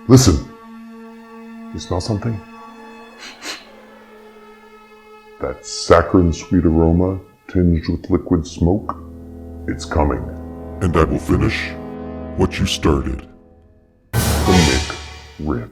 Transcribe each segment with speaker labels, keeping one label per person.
Speaker 1: Listen. You smell something? That saccharine sweet aroma tinged with liquid smoke? It's coming.
Speaker 2: And I will finish what you started.
Speaker 1: The McRib.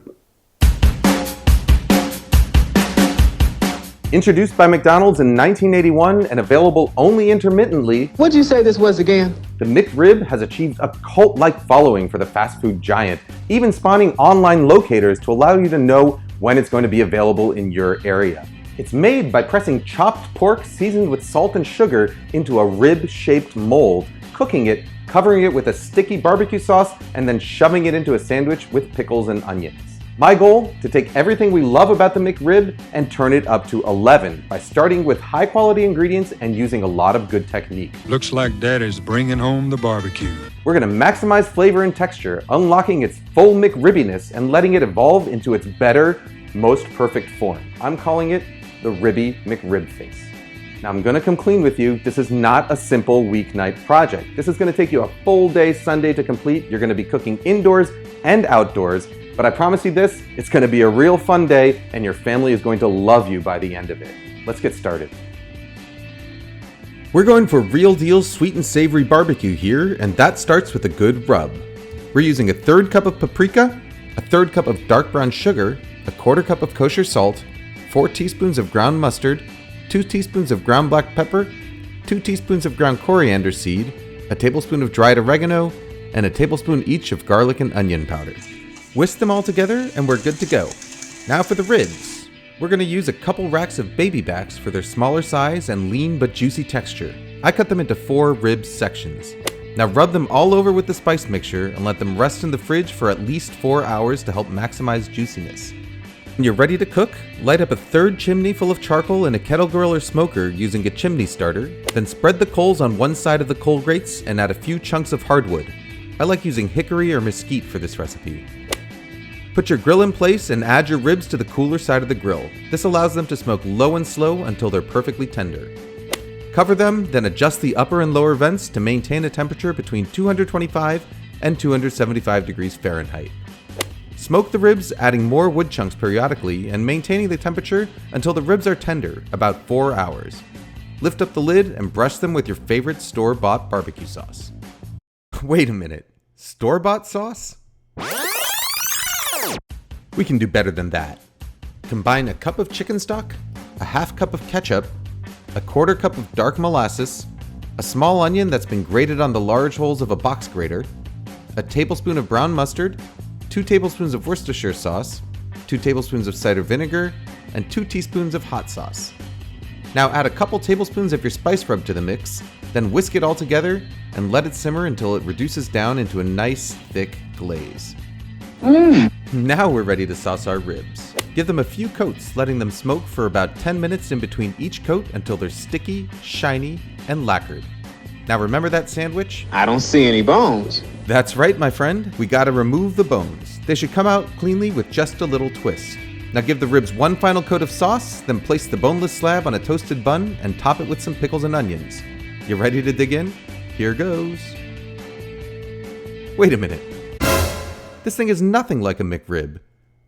Speaker 3: Introduced by McDonald's in 1981 and available only intermittently,
Speaker 4: What'd you say this was again?
Speaker 3: the McRib has achieved a cult-like following for the fast food giant, even spawning online locators to allow you to know when it's going to be available in your area. It's made by pressing chopped pork seasoned with salt and sugar into a rib-shaped mold, cooking it, covering it with a sticky barbecue sauce, and then shoving it into a sandwich with pickles and onions. My goal? To take everything we love about the McRib and turn it up to 11 by starting with high-quality ingredients and using a lot of good technique.
Speaker 5: Looks like Daddy's bringing home the barbecue.
Speaker 3: We're going to maximize flavor and texture, unlocking its full McRibbiness and letting it evolve into its better, most perfect form. I'm calling it the Ribby McRibface. Now I'm going to come clean with you. This is not a simple weeknight project. This is going to take you a full day Sunday to complete. You're going to be cooking indoors and outdoors. But I promise you this, it's going to be a real fun day and your family is going to love you by the end of it. Let's get started. We're going for real deal sweet and savory barbecue here, and that starts with a good rub. We're using a third cup of paprika, a third cup of dark brown sugar, a quarter cup of kosher salt, 4 teaspoons of ground mustard, 2 teaspoons of ground black pepper, 2 teaspoons of ground coriander seed, a tablespoon of dried oregano, and a tablespoon each of garlic and onion powder. Whisk them all together and we're good to go. Now for the ribs. We're going to use a couple racks of baby backs for their smaller size and lean but juicy texture. I cut them into 4 rib sections. Now rub them all over with the spice mixture and let them rest in the fridge for at least 4 hours to help maximize juiciness. When you're ready to cook, light up a third chimney full of charcoal in a kettle grill or smoker using a chimney starter, then spread the coals on one side of the coal grates and add a few chunks of hardwood. I like using hickory or mesquite for this recipe. Put your grill in place and add your ribs to the cooler side of the grill. This allows them to smoke low and slow until they're perfectly tender. Cover them, then adjust the upper and lower vents to maintain a temperature between 225 and 275 degrees Fahrenheit. Smoke the ribs, adding more wood chunks periodically and maintaining the temperature until the ribs are tender, about 4 hours. Lift up the lid and brush them with your favorite store-bought barbecue sauce. Wait a minute, store-bought sauce? We can do better than that. Combine a cup of chicken stock, a half cup of ketchup, a quarter cup of dark molasses, a small onion that's been grated on the large holes of a box grater, a tablespoon of brown mustard, 2 tablespoons of Worcestershire sauce, 2 tablespoons of cider vinegar, and 2 teaspoons of hot sauce. Now add a couple tablespoons of your spice rub to the mix, then whisk it all together and let it simmer until it reduces down into a nice, thick glaze. Now we're ready to sauce our ribs. Give them a few coats, letting them smoke for about 10 minutes in between each coat until they're sticky, shiny, and lacquered. Now remember that sandwich?
Speaker 4: I don't see any bones.
Speaker 3: That's right, my friend. We gotta remove the bones. They should come out cleanly with just a little twist. Now give the ribs one final coat of sauce, then place the boneless slab on a toasted bun and top it with some pickles and onions. You ready to dig in? Here goes. Wait a minute. This thing is nothing like a McRib.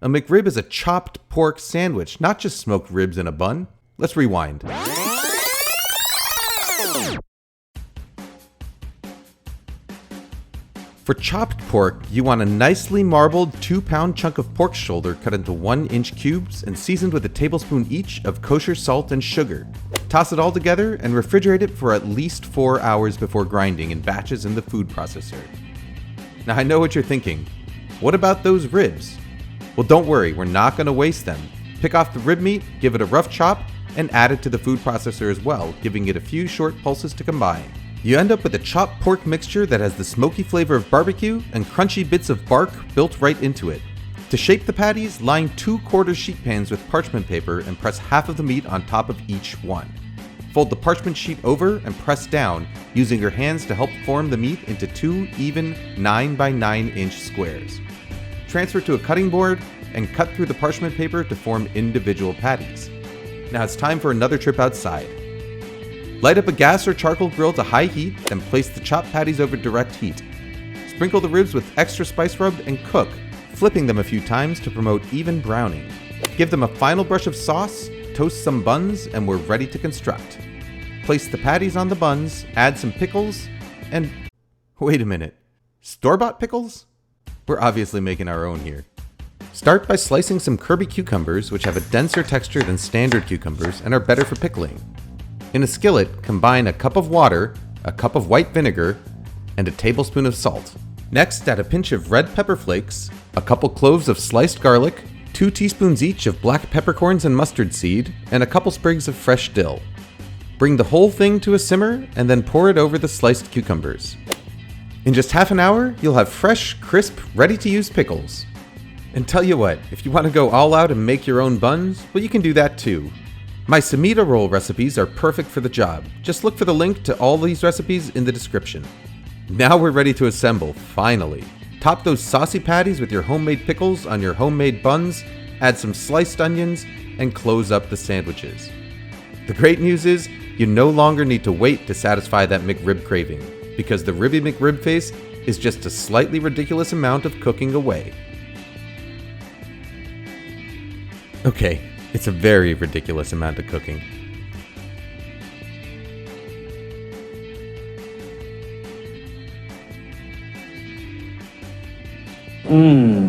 Speaker 3: A McRib is a chopped pork sandwich, not just smoked ribs in a bun. Let's rewind. For chopped pork, you want a nicely marbled 2-pound chunk of pork shoulder cut into 1-inch cubes and seasoned with a tablespoon each of kosher salt and sugar. Toss it all together and refrigerate it for at least 4 hours before grinding in batches in the food processor. Now I know what you're thinking. What about those ribs? Well, don't worry, we're not going to waste them. Pick off the rib meat, give it a rough chop, and add it to the food processor as well, giving it a few short pulses to combine. You end up with a chopped pork mixture that has the smoky flavor of barbecue and crunchy bits of bark built right into it. To shape the patties, line 2/4 sheet pans with parchment paper and press half of the meat on top of each one. Fold the parchment sheet over and press down, using your hands to help form the meat into 2 even 9 by 9 inch squares. Transfer to a cutting board and cut through the parchment paper to form individual patties. Now it's time for another trip outside. Light up a gas or charcoal grill to high heat, then place the chopped patties over direct heat. Sprinkle the ribs with extra spice rub and cook flipping them a few times to promote even browning. Give them a final brush of sauce, toast some buns, and we're ready to construct. Place the patties on the buns, add some pickles, and... wait a minute. Store-bought pickles? We're obviously making our own here. Start by slicing some Kirby cucumbers, which have a denser texture than standard cucumbers and are better for pickling. In a skillet, combine a cup of water, a cup of white vinegar, and a tablespoon of salt. Next, add a pinch of red pepper flakes, a couple cloves of sliced garlic, 2 teaspoons each of black peppercorns and mustard seed, and a couple sprigs of fresh dill. Bring the whole thing to a simmer and then pour it over the sliced cucumbers. In just half an hour, you'll have fresh, crisp, ready-to-use pickles. And tell you what, if you want to go all out and make your own buns, well, you can do that too. My Semita roll recipes are perfect for the job. Just look for the link to all these recipes in the description. Now we're ready to assemble, finally. Top those saucy patties with your homemade pickles on your homemade buns, add some sliced onions, and close up the sandwiches. The great news is, you no longer need to wait to satisfy that McRib craving, because the Ribby McRibface is just a slightly ridiculous amount of cooking away. Okay, it's a very ridiculous amount of cooking.
Speaker 4: Mmm.